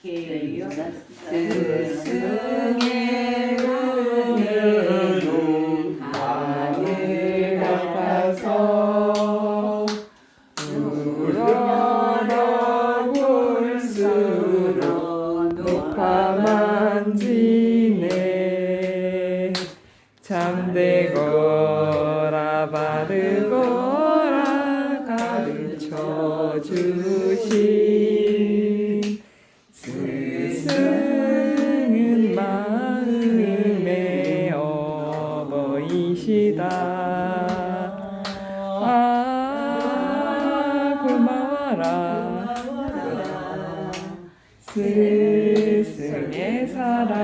생각해요. 스승의 은혜는 하늘 같아서 우러러 볼수록 높아만 지네. 참되거라 바르거라 가르쳐 주신 스승은 마음의 어버이시다. 아 고마워라 스승의 사랑.